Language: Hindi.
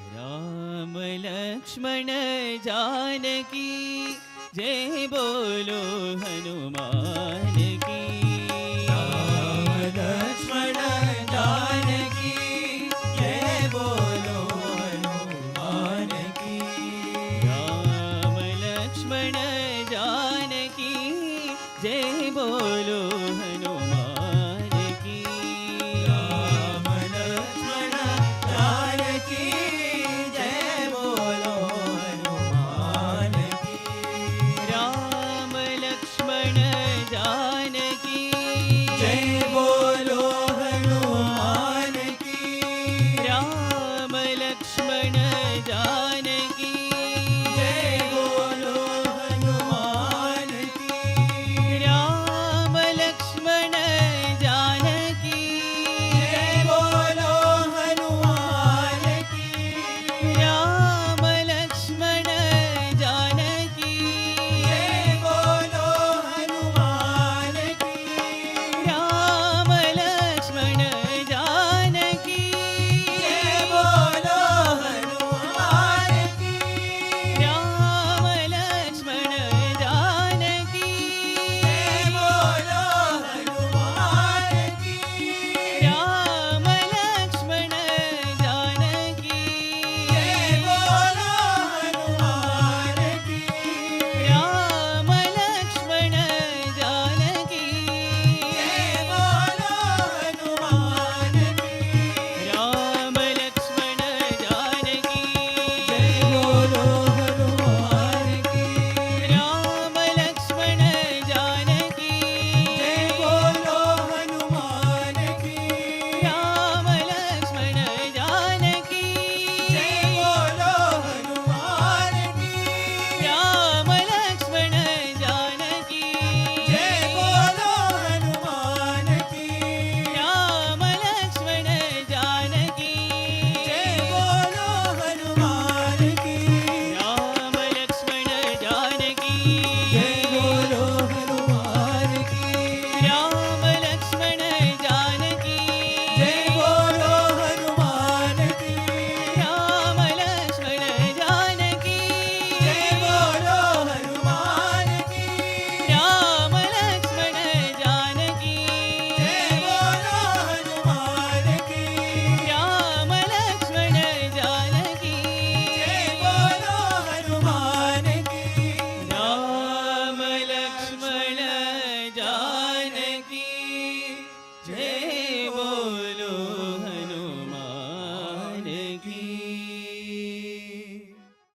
राम लक्ष्मण जानकी जय बोलो हनुमान की। राम लक्ष्मण जानकी जय बोलो हनुमान की। राम लक्ष्मण जानकी जय बोलो हनुमान की। राम लक्ष्मण जानकी जय बोलो हनुमान की। राम लक्ष्मण जानकी जय बोलो हनुमान की। राम लक्ष्मण जानकी